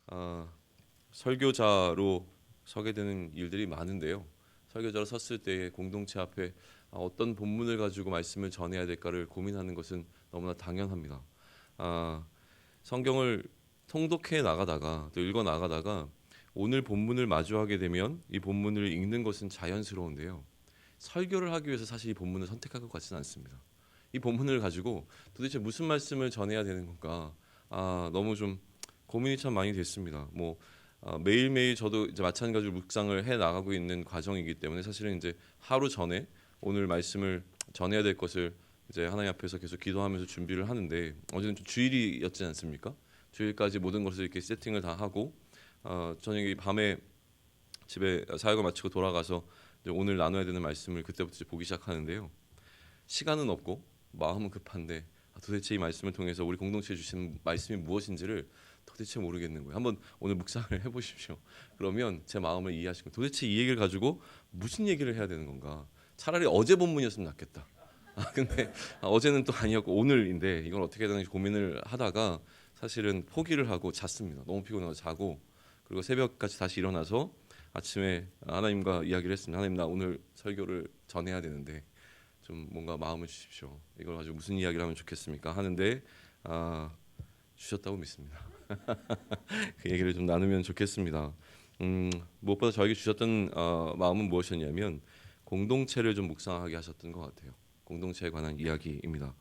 아, 설교자로 서게 되는 일들이 많은데요. 설교자로 섰을 때 공동체 앞에 어떤 본문을 가지고 말씀을 전해야 될까를 고민하는 것은 너무나 당연합니다. 아, 성경을 통독해 나가다가 또 읽어 나가다가 오늘 본문을 마주하게 되면 이 본문을 읽는 것은 자연스러운데요. 설교를 하기 위해서 사실 이 본문을 선택할 것 같지는 않습니다. 이 본문을 가지고 도대체 무슨 말씀을 전해야 되는 건가? 너무 좀 고민이 참 많이 됐습니다. 매일매일 저도 이제 마찬가지로 묵상을 해 나가고 있는 과정이기 때문에 사실은 이제 하루 전에 오늘 말씀을 전해야 될 것을 이제 하나님 앞에서 계속 기도하면서 준비를 하는데 어제는 좀 주일이었지 않습니까? 주일까지 모든 것을 이렇게 세팅을 다 하고 저녁에 밤에 집에 사역을 마치고 돌아가서 이제 오늘 나눠야 되는 말씀을 그때부터 이제 보기 시작하는데요. 시간은 없고 마음은 급한데 도대체 이 말씀을 통해서 우리 공동체에 주시는 말씀이 무엇인지를 도대체 모르겠는 거예요. 한번 오늘 묵상을 해보십시오. 그러면 제 마음을 이해하시고 도대체 이 얘기를 가지고 무슨 얘기를 해야 되는 건가? 차라리 어제 본문이었으면 낫겠다. 근데 어제는 또 아니었고 오늘인데 이걸 어떻게 해야 되는지 고민을 하다가 사실은 포기를 하고 잤습니다. 너무 피곤해서 자고 그리고 새벽까지 다시 일어나서 아침에 하나님과 이야기를 했습니다. 하나님, 나 오늘 설교를 전해야 되는데 좀 뭔가 마음을 주십시오. 이걸 가지고 무슨 이야기를 하면 좋겠습니까? 하는데 주셨다고 믿습니다. 그 얘기를 좀 나누면 좋겠습니다. 무엇보다 저에게 주셨던 마음은 무엇이었냐면 공동체를 좀 묵상하게 하셨던 것 같아요. 공동체에 관한 이야기입니다.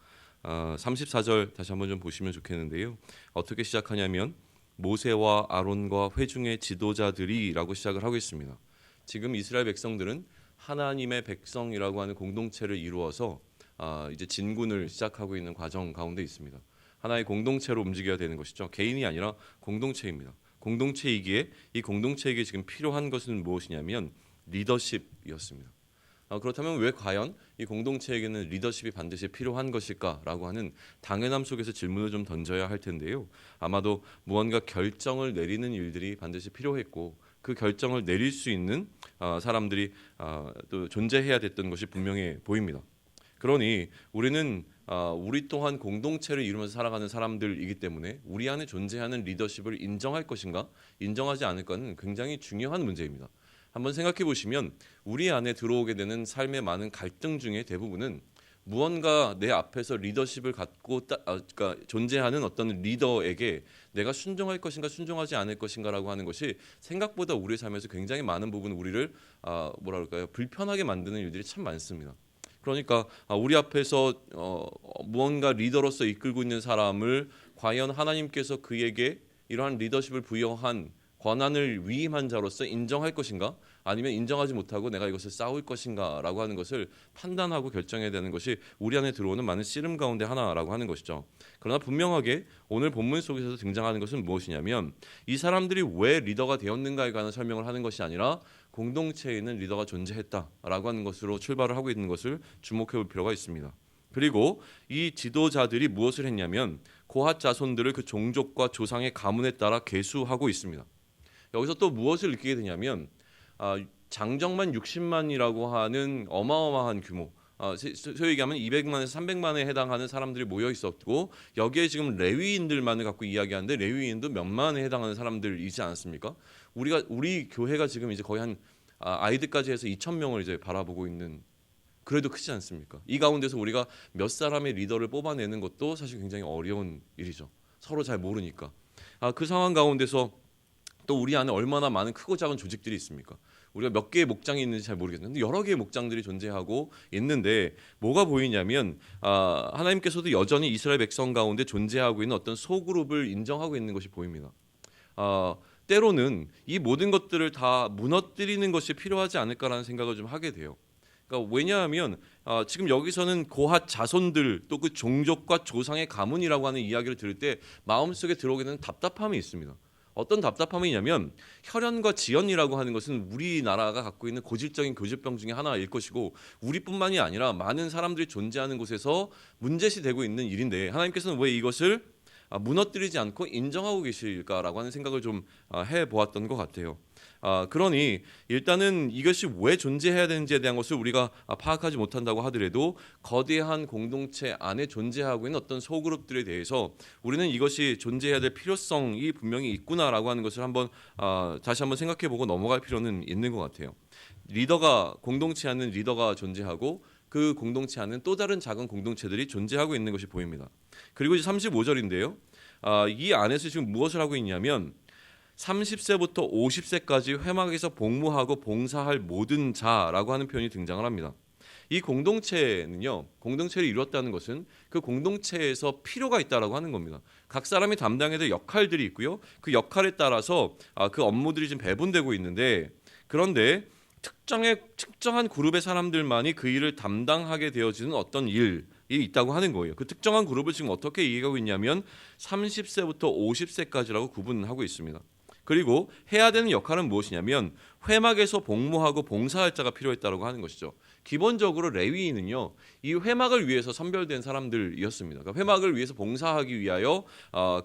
34절 다시 한번 좀 보시면 좋겠는데요. 어떻게 시작하냐면 모세와 아론과 회중의 지도자들이라고 시작을 하고 있습니다. 지금 이스라엘 백성들은 하나님의 백성이라고 하는 공동체를 이루어서 이제 진군을 시작하고 있는 과정 가운데 있습니다. 하나의 공동체로 움직여야 되는 것이죠. 개인이 아니라 공동체입니다. 공동체이기에 이 공동체에게 지금 필요한 것은 무엇이냐면 리더십이었습니다. 그렇다면 왜 과연 이 공동체에게는 리더십이 반드시 필요한 것일까라고 하는 당연함 속에서 질문을 좀 던져야 할 텐데요. 아마도 무언가 결정을 내리는 일들이 반드시 필요했고 그 결정을 내릴 수 있는 사람들이 또 존재해야 됐던 것이 분명해 보입니다. 그러니 우리는 우리 또한 공동체를 이루면서 살아가는 사람들이기 때문에 우리 안에 존재하는 리더십을 인정할 것인가 인정하지 않을까는 굉장히 중요한 문제입니다. 한번 생각해 보시면 우리 안에 들어오게 되는 삶의 많은 갈등 중에 대부분은 무언가 내 앞에서 리더십을 갖고 그러니까 존재하는 어떤 리더에게 내가 순종할 것인가 순종하지 않을 것인가라고 하는 것이 생각보다 우리의 삶에서 굉장히 많은 부분 우리를 불편하게 만드는 일들이 참 많습니다. 그러니까 우리 앞에서 무언가 리더로서 이끌고 있는 사람을 과연 하나님께서 그에게 이러한 리더십을 부여한 권한을 위임한 자로서 인정할 것인가 아니면 인정하지 못하고 내가 이것을 싸울 것인가라고 하는 것을 판단하고 결정해야 되는 것이 우리 안에 들어오는 많은 씨름 가운데 하나라고 하는 것이죠. 그러나 분명하게 오늘 본문 속에서 등장하는 것은 무엇이냐면 이 사람들이 왜 리더가 되었는가에 관한 설명을 하는 것이 아니라 공동체에 있는 리더가 존재했다라고 하는 것으로 출발을 하고 있는 것을 주목해 볼 필요가 있습니다. 그리고 이 지도자들이 무엇을 했냐면 고핫 자손들을 그 종족과 조상의 가문에 따라 계수하고 있습니다. 여기서 또 무엇을 느끼게 되냐면 장정만 60만이라고 하는 어마어마한 규모, 소위 얘기하면 200만에서 300만에 해당하는 사람들이 모여 있었고 여기에 지금 레위인들만을 갖고 이야기하는데 레위인도 몇만에 해당하는 사람들이지 않습니까? 우리 교회가 지금 이제 거의 한 아이들까지 해서 2,000명을 이제 바라보고 있는, 그래도 크지 않습니까? 이 가운데서 우리가 몇 사람의 리더를 뽑아내는 것도 사실 굉장히 어려운 일이죠. 서로 잘 모르니까. 그 상황 가운데서 또 우리 안에 얼마나 많은 크고 작은 조직들이 있습니까? 우리가 몇 개의 목장이 있는지 잘 모르겠는데 여러 개의 목장들이 존재하고 있는데 뭐가 보이냐면 하나님께서도 여전히 이스라엘 백성 가운데 존재하고 있는 어떤 소그룹을 인정하고 있는 것이 보입니다. 때로는 이 모든 것들을 다 무너뜨리는 것이 필요하지 않을까라는 생각을 좀 하게 돼요. 그러니까 왜냐하면 지금 여기서는 고핫 자손들 또 그 종족과 조상의 가문이라고 하는 이야기를 들을 때 마음속에 들어오게 되는 답답함이 있습니다. 어떤 답답함이냐면 혈연과 지연이라고 하는 것은 우리나라가 갖고 있는 고질적인 교질병 중에 하나일 것이고 우리뿐만이 아니라 많은 사람들이 존재하는 곳에서 문제시되고 있는 일인데 하나님께서는 왜 이것을 무너뜨리지 않고 인정하고 계실까라고 하는 생각을 좀 해보았던 것 같아요. 그러니 일단은 이것이 왜 존재해야 되는지에 대한 것을 우리가 파악하지 못한다고 하더라도 거대한 공동체 안에 존재하고 있는 어떤 소그룹들에 대해서 우리는 이것이 존재해야 될 필요성이 분명히 있구나라고 하는 것을 다시 한번 생각해보고 넘어갈 필요는 있는 것 같아요. 공동체 안은 리더가 존재하고 그 공동체 안은 또 다른 작은 공동체들이 존재하고 있는 것이 보입니다. 그리고 이제 35절인데요. 이 안에서 지금 무엇을 하고 있냐면 30세부터 50세까지 회막에서 복무하고 봉사할 모든 자라고 하는 표현이 등장을 합니다. 이 공동체는요, 공동체를 이루었다는 것은 그 공동체에서 필요가 있다라고 하는 겁니다. 각 사람이 담당해야 될 역할들이 있고요. 그 역할에 따라서 그 업무들이 지금 배분되고 있는데, 그런데 특정한 그룹의 사람들만이 그 일을 담당하게 되어지는 어떤 일이 있다고 하는 거예요. 그 특정한 그룹을 지금 어떻게 이해하고 있냐면 30세부터 50세까지라고 구분하고 있습니다. 그리고 해야 되는 역할은 무엇이냐면 회막에서 복무하고 봉사할 자가 필요했다고 하는 것이죠. 기본적으로 레위인은요, 이 회막을 위해서 선별된 사람들이었습니다. 그러니까 회막을 위해서 봉사하기 위하여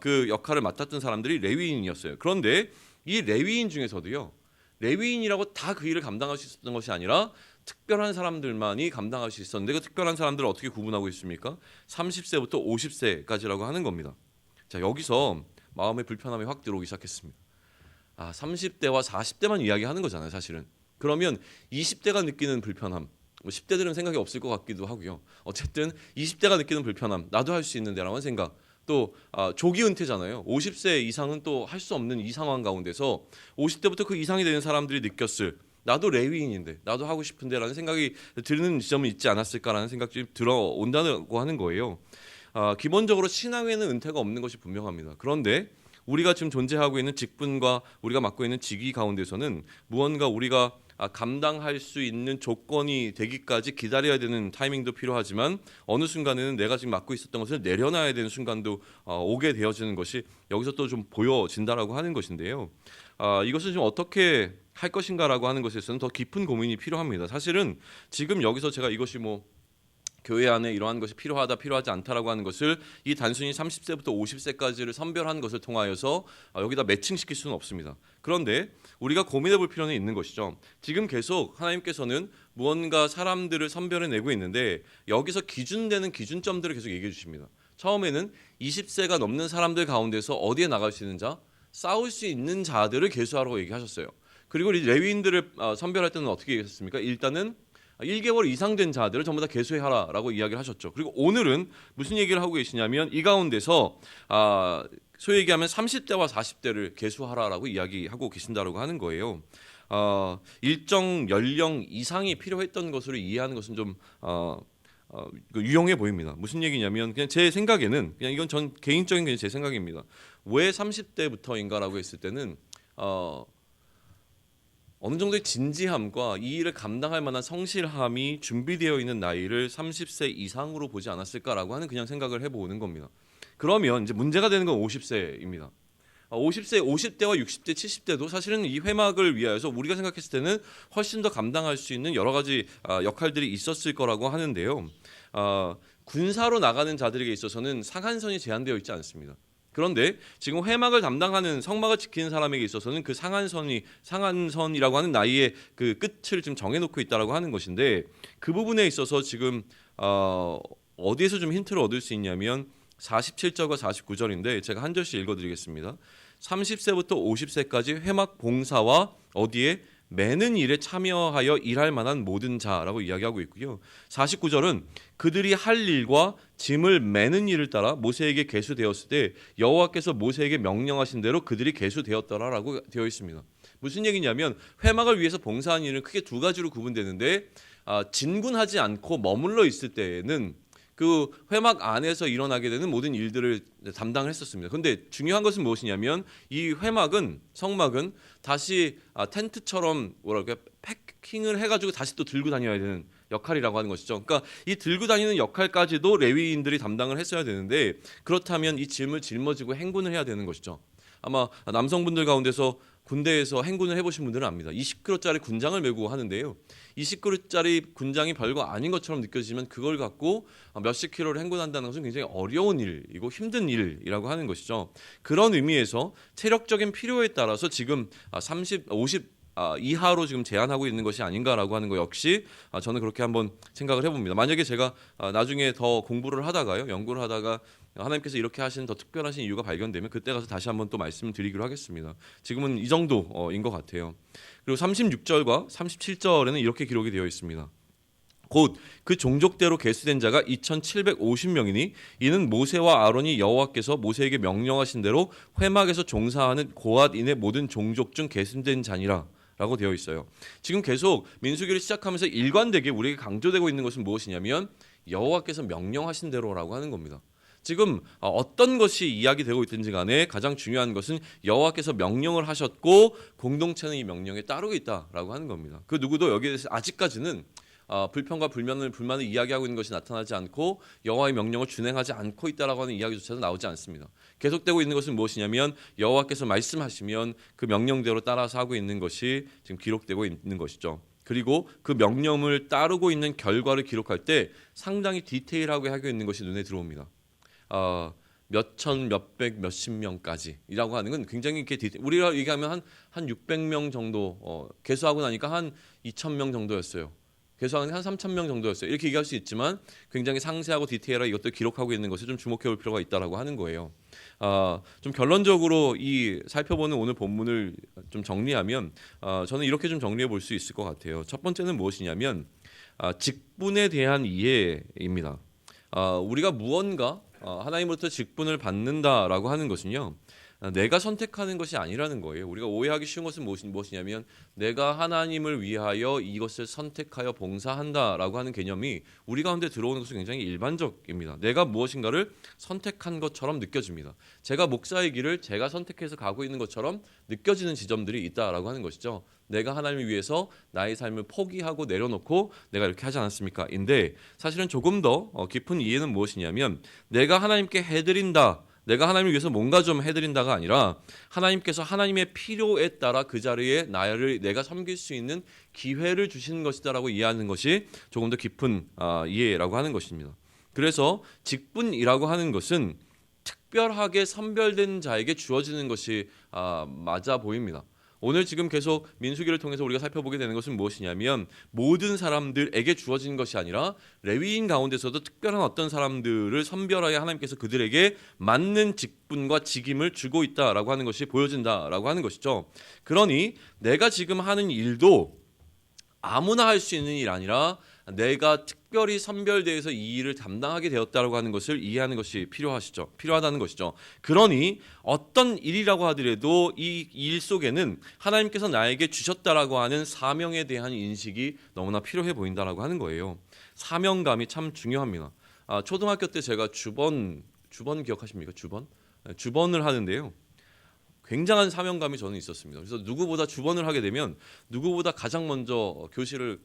그 역할을 맡았던 사람들이 레위인이었어요. 그런데 이 레위인 중에서도요, 레위인이라고 다 그 일을 감당할 수 있었던 것이 아니라 특별한 사람들만이 감당할 수 있었는데, 그 특별한 사람들을 어떻게 구분하고 있습니까? 30세부터 50세까지라고 하는 겁니다. 자, 여기서 마음의 불편함이 확 들어오기 시작했습니다. 30대와 40대만 이야기하는 거잖아요, 사실은. 그러면 20대가 느끼는 불편함, 10대들은 생각이 없을 것 같기도 하고요. 어쨌든 20대가 느끼는 불편함, 나도 할 수 있는데라는 생각. 또 조기 은퇴잖아요. 50세 이상은 또 할 수 없는 이 상황 가운데서 50대부터 그 이상이 되는 사람들이 느꼈을, 나도 레위인인데 나도 하고 싶은데라는 생각이 드는 지점이 있지 않았을까라는 생각이 들어온다고 하는 거예요. 기본적으로 신앙에는 은퇴가 없는 것이 분명합니다. 그런데 우리가 지금 존재하고 있는 직분과 우리가 맡고 있는 직위 가운데서는 무언가 우리가 감당할 수 있는 조건이 되기까지 기다려야 되는 타이밍도 필요하지만, 어느 순간에는 내가 지금 맡고 있었던 것을 내려놔야 되는 순간도 오게 되어지는 것이 여기서 또 좀 보여진다라고 하는 것인데요. 이것을 좀 어떻게 할 것인가라고 하는 것에서는 더 깊은 고민이 필요합니다. 사실은 지금 여기서 제가 이것이 교회 안에 이러한 것이 필요하다, 필요하지 않다라고 하는 것을 이 단순히 30세부터 50세까지를 선별한 것을 통하여서 여기다 매칭시킬 수는 없습니다. 그런데 우리가 고민해 볼 필요는 있는 것이죠. 지금 계속 하나님께서는 무언가 사람들을 선별해내고 있는데, 여기서 기준되는 기준점들을 계속 얘기해 주십니다. 처음에는 20세가 넘는 사람들 가운데서 어디에 나갈 수 있는 자? 싸울 수 있는 자들을 계수하라고 얘기하셨어요. 그리고 레위인들을 선별할 때는 어떻게 얘기하셨습니까? 일단은 1개월 이상 된 자들을 전부 다 계수하라라고 이야기를 하셨죠. 그리고 오늘은 무슨 얘기를 하고 계시냐면 이 가운데서 소위 얘기하면 30대와 40대를 계수하라라고 이야기하고 계신다라고 하는 거예요. 일정 연령 이상이 필요했던 것으로 이해하는 것은 좀 유용해 보입니다. 무슨 얘기냐면 그냥 제 생각에는, 그냥 이건 전 개인적인 그냥 제 생각입니다. 왜 30대부터인가라고 했을 때는 어느 정도의 진지함과 이 일을 감당할 만한 성실함이 준비되어 있는 나이를 30세 이상으로 보지 않았을까라고 하는 그냥 생각을 해보는 겁니다. 그러면 이제 문제가 되는 건 50세입니다. 50대와 60대, 70대도 사실은 이 회막을 위하여서 우리가 생각했을 때는 훨씬 더 감당할 수 있는 여러 가지 역할들이 있었을 거라고 하는데요. 군사로 나가는 자들에게 있어서는 상한선이 제한되어 있지 않습니다. 그런데 지금 회막을 담당하는, 성막을 지키는 사람에게 있어서는 그 상한선이라고 하는 나이의 그 끝을 지금 정해놓고 있다라고 하는 것인데, 그 부분에 있어서 지금 어디에서 좀 힌트를 얻을 수 있냐면 47절과 49절인데 제가 한 절씩 읽어드리겠습니다. 30세부터 50세까지 회막 봉사와 어디에 매는 일에 참여하여 일할 만한 모든 자라고 이야기하고 있고요. 49절은 그들이 할 일과 짐을 매는 일을 따라 모세에게 계수되었을 때 여호와께서 모세에게 명령하신 대로 그들이 계수되었더라라고 되어 있습니다. 무슨 얘기냐면 회막을 위해서 봉사한 일은 크게 두 가지로 구분되는데, 진군하지 않고 머물러 있을 때에는 그 회막 안에서 일어나게 되는 모든 일들을 담당을 했었습니다. 그런데 중요한 것은 무엇이냐면 이 회막은, 성막은 다시 텐트처럼 패킹을 해가지고 다시 또 들고 다녀야 되는 역할이라고 하는 것이죠. 그러니까 이 들고 다니는 역할까지도 레위인들이 담당을 했어야 되는데, 그렇다면 이 짐을 짊어지고 행군을 해야 되는 것이죠. 아마 남성분들 가운데서 군대에서 행군을 해보신 분들은 압니다. 20kg짜리 군장을 메고 하는데요. 20kg짜리 군장이 별거 아닌 것처럼 느껴지지만 그걸 갖고 몇십 킬로를 행군한다는 것은 굉장히 어려운 일이고 힘든 일이라고 하는 것이죠. 그런 의미에서 체력적인 필요에 따라서 지금 30, 50 이하로 지금 제한하고 있는 것이 아닌가라고 하는 거 역시 저는 그렇게 한번 생각을 해봅니다. 만약에 제가 나중에 더 공부를 하다가요, 연구를 하다가 하나님께서 이렇게 하시는 더 특별하신 이유가 발견되면 그때 가서 다시 한번 또 말씀을 드리기로 하겠습니다. 지금은 이 정도인 것 같아요. 그리고 36절과 37절에는 이렇게 기록이 되어 있습니다. 곧 그 종족대로 계수된 자가 2,750명이니 이는 모세와 아론이 여호와께서 모세에게 명령하신 대로 회막에서 종사하는 고앗인의 모든 종족 중 계수된 자니라 라고 되어 있어요. 지금 계속 민수기를 시작하면서 일관되게 우리에게 강조되고 있는 것은 무엇이냐면 여호와께서 명령하신 대로라고 하는 겁니다. 지금 어떤 것이 이야기되고 있든지 간에 가장 중요한 것은 여호와께서 명령을 하셨고 공동체는 이 명령에 따르고 있다라고 하는 겁니다. 그 누구도 여기에 대해서 아직까지는 불평과 불만을 이야기하고 있는 것이 나타나지 않고 여호와의 명령을 준행하지 않고 있다라고 하는 이야기조차도 나오지 않습니다. 계속되고 있는 것은 무엇이냐면 여호와께서 말씀하시면 그 명령대로 따라서 하고 있는 것이 지금 기록되고 있는 것이죠. 그리고 그 명령을 따르고 있는 결과를 기록할 때 상당히 디테일하게 하고 있는 것이 눈에 들어옵니다. 몇천, 몇백, 몇십 명까지라고 하는 건 굉장히 이렇게 우리가 얘기하면 한 600명 정도 개수하고 나니까 한 2,000명 정도였어요. 개수하는 한 3,000명 정도였어요. 이렇게 얘기할 수 있지만 굉장히 상세하고 디테일하게 이것들 기록하고 있는 것을 좀 주목해 볼 필요가 있다라고 하는 거예요. 좀 결론적으로 이 살펴보는 오늘 본문을 좀 정리하면 저는 이렇게 좀 정리해 볼 수 있을 것 같아요. 첫 번째는 무엇이냐면 직분에 대한 이해입니다. 우리가 무언가 하나님으로부터 직분을 받는다라고 하는 것은요, 내가 선택하는 것이 아니라는 거예요. 우리가 오해하기 쉬운 것은 무엇이냐면 내가 하나님을 위하여 이것을 선택하여 봉사한다라고 하는 개념이 우리 가운데 들어오는 것은 굉장히 일반적입니다. 내가 무엇인가를 선택한 것처럼 느껴집니다. 제가 목사의 길을 제가 선택해서 가고 있는 것처럼 느껴지는 지점들이 있다라고 하는 것이죠. 내가 하나님을 위해서 나의 삶을 포기하고 내려놓고 내가 이렇게 하지 않았습니까? 인데 사실은 조금 더 깊은 이해는 무엇이냐면 내가 하나님께 해드린다, 내가 하나님을 위해서 뭔가 좀 해드린다가 아니라 하나님께서 하나님의 필요에 따라 그 자리에 나를 내가 섬길 수 있는 기회를 주시는 것이다라고 이해하는 것이 조금 더 깊은 이해라고 하는 것입니다. 그래서 직분이라고 하는 것은 특별하게 선별된 자에게 주어지는 것이 맞아 보입니다. 오늘 지금 계속 민수기를 통해서 우리가 살펴보게 되는 것은 무엇이냐면 모든 사람들에게 주어진 것이 아니라 레위인 가운데서도 특별한 어떤 사람들을 선별하여 하나님께서 그들에게 맞는 직분과 직임을 주고 있다라고 하는 것이 보여진다라고 하는 것이죠. 그러니 내가 지금 하는 일도 아무나 할 수 있는 일이 아니라 내가 특별히 선별되어서 이 일을 담당하게 되었다라고 하는 것을 이해하는 것이 필요하다는 것이죠. 그러니 어떤 일이라고 하더라도 이 일 속에는 하나님께서 나에게 주셨다라고 하는 사명에 대한 인식이 너무나 필요해 보인다라고 하는 거예요. 사명감이 참 중요합니다. 초등학교 때 제가 주번 기억하십니까? 주번을 하는데요. 굉장한 사명감이 저는 있었습니다. 그래서 누구보다 주번을 하게 되면 누구보다 가장 먼저 교실을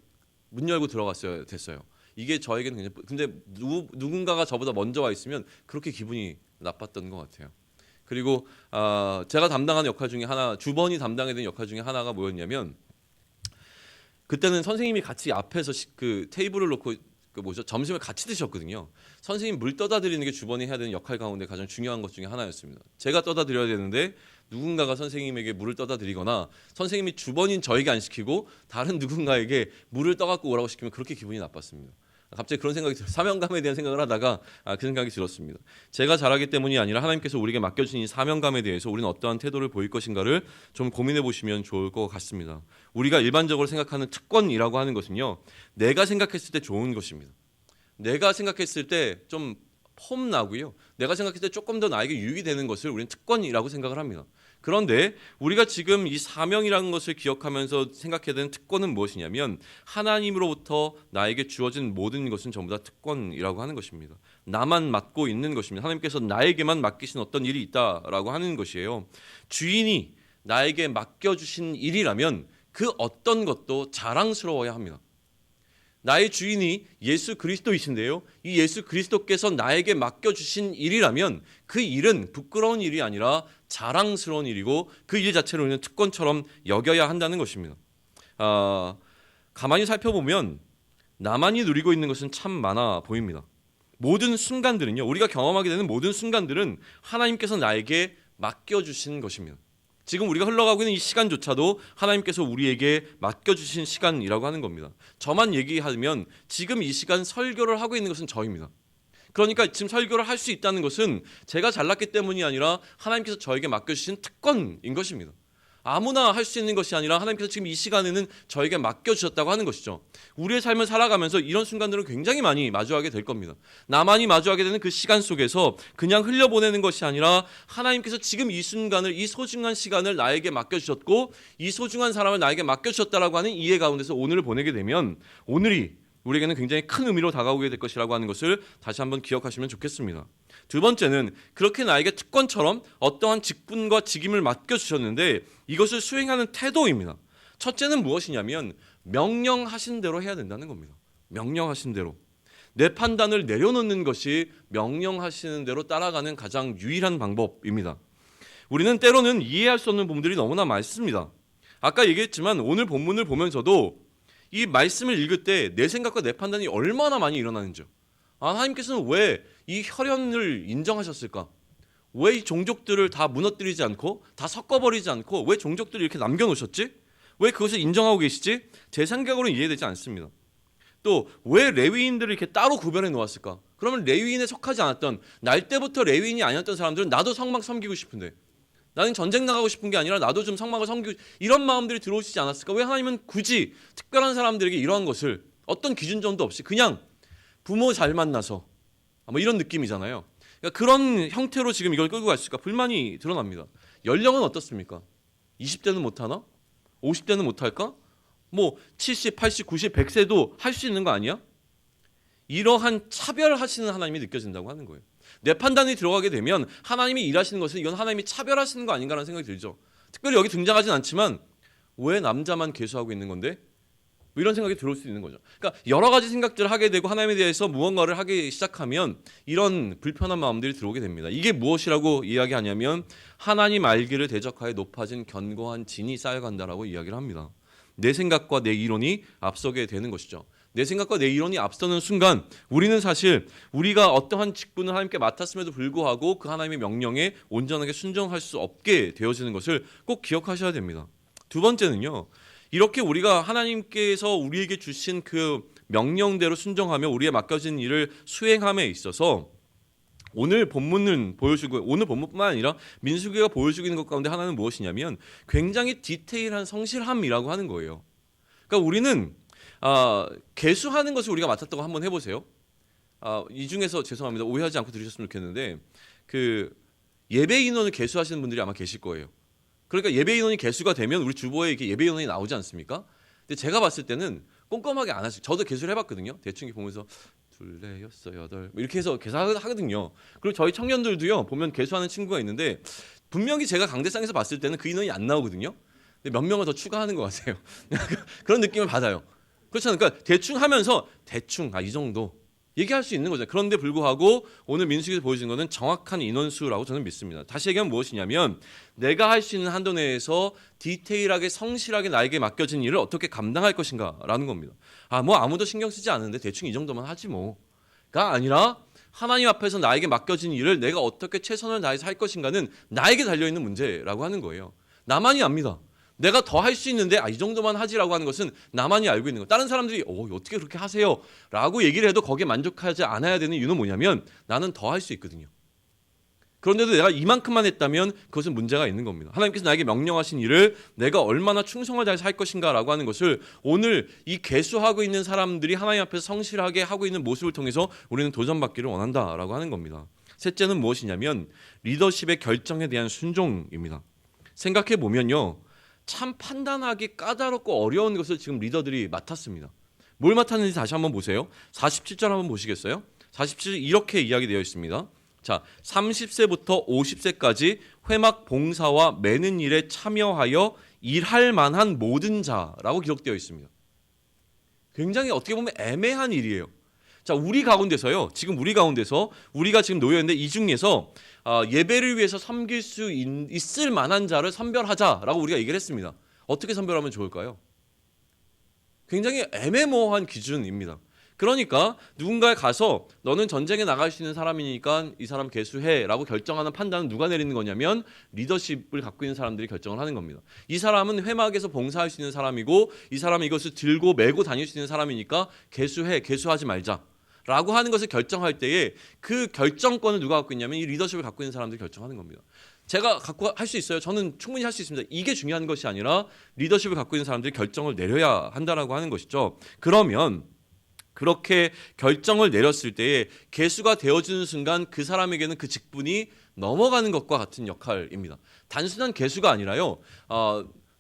문 열고 들어갔어야 됐어요. 이게 저에게는 굉장히, 근데 누군가가 저보다 먼저 와 있으면 그렇게 기분이 나빴던 것 같아요. 그리고 제가 담당하는 역할 중에 하나, 주번이 담당해야 되는 역할 중에 하나가 뭐였냐면 그때는 선생님이 같이 앞에서 그 테이블을 놓고 점심을 같이 드셨거든요. 선생님 물 떠다 드리는 게 주번이 해야 되는 역할 가운데 가장 중요한 것 중에 하나였습니다. 제가 떠다 드려야 되는데 누군가가 선생님에게 물을 떠다 드리거나 선생님이 주번인 저에게 안 시키고 다른 누군가에게 물을 떠갖고 오라고 시키면 그렇게 기분이 나빴습니다. 갑자기 그런 생각이 들어요. 사명감에 대한 생각을 하다가 그 생각이 들었습니다. 제가 잘하기 때문이 아니라 하나님께서 우리에게 맡겨주신 이 사명감에 대해서 우리는 어떠한 태도를 보일 것인가를 좀 고민해 보시면 좋을 것 같습니다. 우리가 일반적으로 생각하는 특권이라고 하는 것은요, 내가 생각했을 때 좋은 것입니다. 내가 생각했을 때 좀 폼나고요, 내가 생각했을 때 조금 더 나에게 유익이 되는 것을 우리는 특권이라고 생각을 합니다. 그런데 우리가 지금 이 사명이라는 것을 기억하면서 생각해야 되는 특권은 무엇이냐면 하나님으로부터 나에게 주어진 모든 것은 전부 다 특권이라고 하는 것입니다. 나만 맡고 있는 것입니다. 하나님께서 나에게만 맡기신 어떤 일이 있다라고 하는 것이에요. 주인이 나에게 맡겨주신 일이라면 그 어떤 것도 자랑스러워야 합니다. 나의 주인이 예수 그리스도이신데요, 이 예수 그리스도께서 나에게 맡겨주신 일이라면 그 일은 부끄러운 일이 아니라 자랑스러운 일이고 그 일 자체로 우리는 특권처럼 여겨야 한다는 것입니다. 가만히 살펴보면 나만이 누리고 있는 것은 참 많아 보입니다. 모든 순간들은요, 우리가 경험하게 되는 모든 순간들은 하나님께서 나에게 맡겨주신 것입니다. 지금 우리가 흘러가고 있는 이 시간조차도 하나님께서 우리에게 맡겨주신 시간이라고 하는 겁니다. 저만 얘기하면 지금 이 시간 설교를 하고 있는 것은 저입니다. 그러니까 지금 설교를 할 수 있다는 것은 제가 잘났기 때문이 아니라 하나님께서 저에게 맡겨주신 특권인 것입니다. 아무나 할 수 있는 것이 아니라 하나님께서 지금 이 시간에는 저에게 맡겨주셨다고 하는 것이죠. 우리의 삶을 살아가면서 이런 순간들을 굉장히 많이 마주하게 될 겁니다. 나만이 마주하게 되는 그 시간 속에서 그냥 흘려보내는 것이 아니라 하나님께서 지금 이 순간을, 이 소중한 시간을 나에게 맡겨주셨고 이 소중한 사람을 나에게 맡겨주셨다라고 하는 이해 가운데서 오늘을 보내게 되면 오늘이 우리에게는 굉장히 큰 의미로 다가오게 될 것이라고 하는 것을 다시 한번 기억하시면 좋겠습니다. 두 번째는 그렇게 나에게 특권처럼 어떠한 직분과 직임을 맡겨주셨는데 이것을 수행하는 태도입니다. 첫째는 무엇이냐면 명령하신 대로 해야 된다는 겁니다. 명령하신 대로. 내 판단을 내려놓는 것이 명령하시는 대로 따라가는 가장 유일한 방법입니다. 우리는 때로는 이해할 수 없는 부분들이 너무나 많습니다. 아까 얘기했지만 오늘 본문을 보면서도 이 말씀을 읽을 때 내 생각과 내 판단이 얼마나 많이 일어나는지요. 하나님께서는 왜 이 혈연을 인정하셨을까? 왜 이 종족들을 다 무너뜨리지 않고 다 섞어버리지 않고 왜 종족들을 이렇게 남겨놓으셨지? 왜 그것을 인정하고 계시지? 제 생각으로는 이해되지 않습니다. 또 왜 레위인들을 이렇게 따로 구별해 놓았을까? 그러면 레위인에 속하지 않았던 날 때부터 레위인이 아니었던 사람들은 나도 성막 섬기고 싶은데 나는 전쟁 나가고 싶은 게 아니라 나도 좀 성막을 섬기고 이런 마음들이 들어오시지 않았을까? 왜 하나님은 굳이 특별한 사람들에게 이러한 것을 어떤 기준점도 없이 그냥 부모 잘 만나서 뭐 이런 느낌이잖아요. 그러니까 그런 형태로 지금 이걸 끌고 갔을까? 불만이 드러납니다. 연령은 어떻습니까? 20대는 못하나? 50대는 못할까? 뭐 70, 80, 90, 100세도 할 수 있는 거 아니야? 이러한 차별하시는 하나님이 느껴진다고 하는 거예요. 내 판단이 들어가게 되면 하나님이 일하시는 것은 이건 하나님이 차별하시는 거 아닌가라는 생각이 들죠. 특별히 여기 등장하진 않지만 왜 남자만 계수하고 있는 건데? 뭐 이런 생각이 들어올 수 있는 거죠. 그러니까 여러 가지 생각들을 하게 되고 하나님에 대해서 무언가를 하기 시작하면 이런 불편한 마음들이 들어오게 됩니다. 이게 무엇이라고 이야기하냐면 하나님 알기를 대적하여 높아진 견고한 진이 쌓여간다라고 이야기를 합니다. 내 생각과 내 이론이 앞서게 되는 것이죠. 내 생각과 내 이론이 앞서는 순간 우리는 사실 우리가 어떠한 직분을 하나님께 맡았음에도 불구하고 그 하나님의 명령에 온전하게 순종할 수 없게 되어지는 것을 꼭 기억하셔야 됩니다. 두 번째는요. 이렇게 우리가 하나님께서 우리에게 주신 그 명령대로 순종하며 우리의 맡겨진 일을 수행함에 있어서 오늘 본문은 보여주고 오늘 본문뿐만 아니라 민수기가 보여주고 있는 것 가운데 하나는 무엇이냐면 굉장히 디테일한 성실함이라고 하는 거예요. 그러니까 우리는 개수하는 것을 우리가 맡았다고 한번 해보세요. 이 중에서 죄송합니다. 오해하지 않고 들으셨으면 좋겠는데 그 예배 인원을 개수하시는 분들이 아마 계실 거예요. 그러니까 예배 인원이 개수가 되면 우리 주보에 이렇게 예배 인원이 나오지 않습니까? 근데 제가 봤을 때는 꼼꼼하게 안 하시고 저도 개수를 해봤거든요. 대충 보면서 둘, 넷, 여섯, 여덟 이렇게 해서 계산하거든요. 그리고 저희 청년들도요. 보면 개수하는 친구가 있는데 분명히 제가 강대상에서 봤을 때는 그 인원이 안 나오거든요. 근데 몇 명을 더 추가하는 것 같아요. 그런 느낌을 받아요. 그렇잖아요. 그러니까 대충 하면서 대충 이 정도 얘기할 수 있는 거죠. 그런데 불구하고 오늘 민수기에서 보여준 것은 정확한 인원수라고 저는 믿습니다. 다시 얘기하면 무엇이냐면 내가 할 수 있는 한도 내에서 디테일하게 성실하게 나에게 맡겨진 일을 어떻게 감당할 것인가라는 겁니다. 뭐 아무도 신경 쓰지 않는데 대충 이 정도만 하지 뭐가 아니라 하나님 앞에서 나에게 맡겨진 일을 내가 어떻게 최선을 다해서 할 것인가는 나에게 달려있는 문제라고 하는 거예요. 나만이 압니다. 내가 더 할 수 있는데 이 정도만 하지라고 하는 것은 나만이 알고 있는 거. 다른 사람들이 어떻게 그렇게 하세요? 라고 얘기를 해도 거기에 만족하지 않아야 되는 이유는 뭐냐면 나는 더 할 수 있거든요. 그런데도 내가 이만큼만 했다면 그것은 문제가 있는 겁니다. 하나님께서 나에게 명령하신 일을 내가 얼마나 충성을 다해서 할 것인가라고 하는 것을 오늘 이 개수하고 있는 사람들이 하나님 앞에서 성실하게 하고 있는 모습을 통해서 우리는 도전받기를 원한다라고 하는 겁니다. 셋째는 무엇이냐면 리더십의 결정에 대한 순종입니다. 생각해 보면요. 참 판단하기 까다롭고 어려운 것을 지금 리더들이 맡았습니다. 뭘 맡았는지 다시 한번 보세요. 47절 한번 보시겠어요? 47절 이렇게 이야기되어 있습니다. 자, 30세부터 50세까지 회막 봉사와 매는 일에 참여하여 일할 만한 모든 자라고 기록되어 있습니다. 굉장히 어떻게 보면 애매한 일이에요. 자, 우리 가운데서요. 지금 우리 가운데서 우리가 지금 놓여 있는데 이 중에서 예배를 위해서 섬길 수 있을 만한 자를 선별하자라고 우리가 얘기를 했습니다. 어떻게 선별하면 좋을까요? 굉장히 애매모호한 기준입니다. 그러니까 누군가에 가서 너는 전쟁에 나갈 수 있는 사람이니까 이 사람 계수해라고 결정하는 판단은 누가 내리는 거냐면 리더십을 갖고 있는 사람들이 결정을 하는 겁니다. 이 사람은 회막에서 봉사할 수 있는 사람이고 이 사람은 이것을 들고 메고 다닐 수 있는 사람이니까 계수하지 말자 라고 하는 것을 결정할 때에 그 결정권을 누가 갖고 있냐면 이 리더십을 갖고 있는 사람들이 결정하는 겁니다. 제가 갖고 할 수 있어요. 저는 충분히 할 수 있습니다. 이게 중요한 것이 아니라 리더십을 갖고 있는 사람들이 결정을 내려야 한다라고 하는 것이죠. 그러면 그렇게 결정을 내렸을 때에 계수가 되어지는 순간 그 사람에게는 그 직분이 넘어가는 것과 같은 역할입니다. 단순한 계수가 아니라요.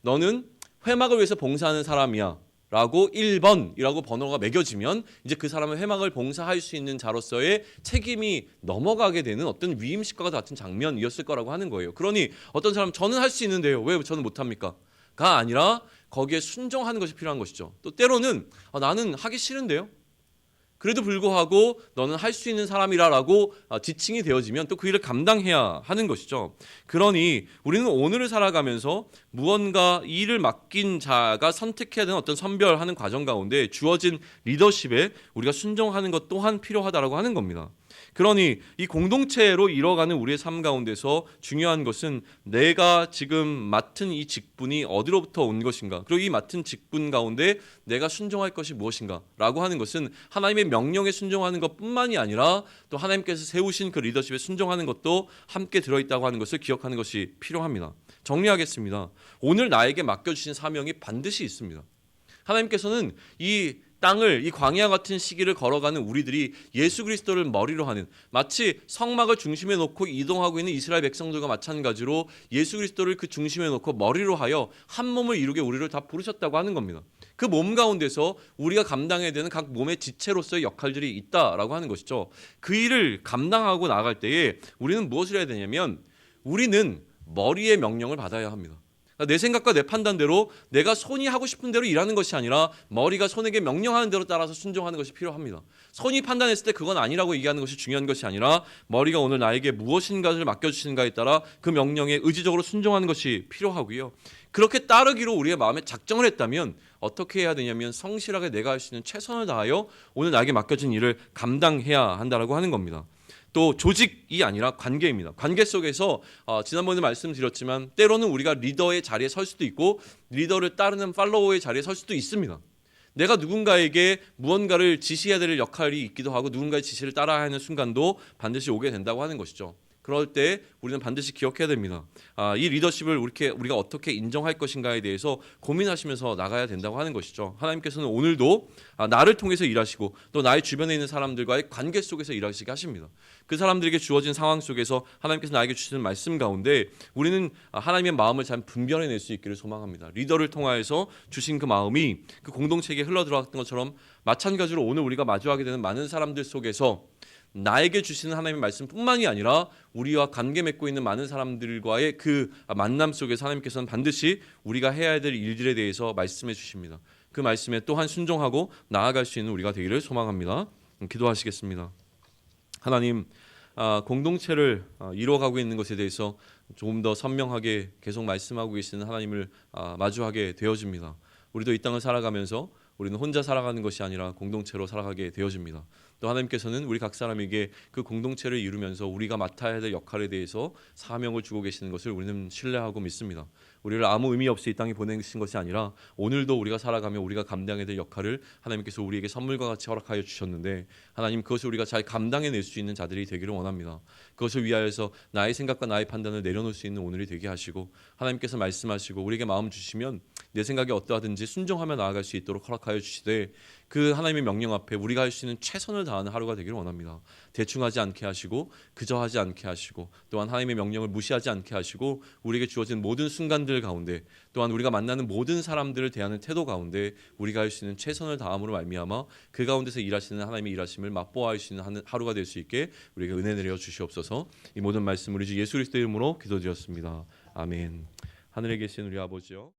너는 회막을 위해서 봉사하는 사람이야 라고 1번이라고 번호가 매겨지면 이제 그 사람은 회막을 봉사할 수 있는 자로서의 책임이 넘어가게 되는 어떤 위임식과 같은 장면이었을 거라고 하는 거예요. 그러니 어떤 사람 저는 할 수 있는데요. 왜 저는 못합니까? 가 아니라 거기에 순종하는 것이 필요한 것이죠. 또 때로는 나는 하기 싫은데요. 그래도 불구하고 너는 할 수 있는 사람이라고 지칭이 되어지면 또 그 일을 감당해야 하는 것이죠. 그러니 우리는 오늘을 살아가면서 무언가 일을 맡긴 자가 선택해야 되는 어떤 선별하는 과정 가운데 주어진 리더십에 우리가 순종하는 것 또한 필요하다라고 하는 겁니다. 그러니 이 공동체로 이뤄가는 우리의 삶 가운데서 중요한 것은 내가 지금 맡은 이 직분이 어디로부터 온 것인가, 그리고 이 맡은 직분 가운데 내가 순종할 것이 무엇인가 라고 하는 것은 하나님의 명령에 순종하는 것뿐만이 아니라 또 하나님께서 세우신 그 리더십에 순종하는 것도 함께 들어있다고 하는 것을 기억하는 것이 필요합니다. 정리하겠습니다. 오늘 나에게 맡겨주신 사명이 반드시 있습니다. 하나님께서는 이 땅을, 이 광야 같은 시기를 걸어가는 우리들이 예수 그리스도를 머리로 하는, 마치 성막을 중심에 놓고 이동하고 있는 이스라엘 백성들과 마찬가지로 예수 그리스도를 그 중심에 놓고 머리로 하여 한 몸을 이루게 우리를 다 부르셨다고 하는 겁니다. 그 몸 가운데서 우리가 감당해야 되는 각 몸의 지체로서의 역할들이 있다라고 하는 것이죠. 그 일을 감당하고 나갈 때에 우리는 무엇을 해야 되냐면 우리는 머리의 명령을 받아야 합니다. 내 생각과 내 판단대로 내가 손이 하고 싶은 대로 일하는 것이 아니라 머리가 손에게 명령하는 대로 따라서 순종하는 것이 필요합니다. 손이 판단했을 때 그건 아니라고 얘기하는 것이 중요한 것이 아니라 머리가 오늘 나에게 무엇인가를 맡겨주시는가에 따라 그 명령에 의지적으로 순종하는 것이 필요하고요. 그렇게 따르기로 우리의 마음에 작정을 했다면 어떻게 해야 되냐면 성실하게 내가 할 수 있는 최선을 다하여 오늘 나에게 맡겨진 일을 감당해야 한다라고 하는 겁니다. 또 조직이 아니라 관계입니다. 관계 속에서 지난번에 말씀드렸지만 때로는 우리가 리더의 자리에 설 수도 있고 리더를 따르는 팔로워의 자리에 설 수도 있습니다. 내가 누군가에게 무언가를 지시해야 될 역할이 있기도 하고 누군가의 지시를 따라야 하는 순간도 반드시 오게 된다고 하는 것이죠. 그럴 때 우리는 반드시 기억해야 됩니다. 이 리더십을 우리가 어떻게 인정할 것인가에 대해서 고민하시면서 나가야 된다고 하는 것이죠. 하나님께서는 오늘도 나를 통해서 일하시고 또 나의 주변에 있는 사람들과의 관계 속에서 일하시게 하십니다. 그 사람들에게 주어진 상황 속에서 하나님께서 나에게 주시는 말씀 가운데 우리는 하나님의 마음을 잘 분별해낼 수 있기를 소망합니다. 리더를 통하여서 주신 그 마음이 그 공동체에 흘러들어갔던 것처럼 마찬가지로 오늘 우리가 마주하게 되는 많은 사람들 속에서 나에게 주시는 하나님의 말씀뿐만이 아니라 우리와 관계 맺고 있는 많은 사람들과의 그 만남 속에서 하나님께서는 반드시 우리가 해야 될 일들에 대해서 말씀해 주십니다. 그 말씀에 또한 순종하고 나아갈 수 있는 우리가 되기를 소망합니다. 기도하시겠습니다. 하나님, 공동체를 이루어가고 있는 것에 대해서 조금 더 선명하게 계속 말씀하고 계시는 하나님을 마주하게 되어집니다. 우리도 이 땅을 살아가면서 우리는 혼자 살아가는 것이 아니라 공동체로 살아가게 되어집니다. 또 하나님께서는 우리 각 사람에게 그 공동체를 이루면서 우리가 맡아야 될 역할에 대해서 사명을 주고 계시는 것을 우리는 신뢰하고 믿습니다. 우리를 아무 의미 없이 이 땅에 보내신 것이 아니라 오늘도 우리가 살아가며 우리가 감당해야 될 역할을 하나님께서 우리에게 선물과 같이 허락하여 주셨는데 하나님, 그것을 우리가 잘 감당해낼 수 있는 자들이 되기를 원합니다. 그것을 위하여서 나의 생각과 나의 판단을 내려놓을 수 있는 오늘이 되게 하시고 하나님께서 말씀하시고 우리에게 마음 주시면 내 생각이 어떠하든지 순종하며 나아갈 수 있도록 허락하여 주시되 그 하나님의 명령 앞에 우리가 할 수 있는 최선을 다하는 하루가 되기를 원합니다. 대충하지 않게 하시고 그저 하지 않게 하시고 또한 하나님의 명령을 무시하지 않게 하시고 우리에게 주어진 모든 순간들 가운데 또한 우리가 만나는 모든 사람들을 대하는 태도 가운데 우리가 할 수 있는 최선을 다함으로 말미암아 그 가운데서 일하시는 하나님의 일하심을 맛보아할 수 있는 하루가 될 수 있게 우리에게 은혜 내려 주시옵소서. 이 모든 말씀 우리 주 예수 그리스도의 이름으로 기도드렸습니다. 아멘. 하늘에 계신 우리 아버지요.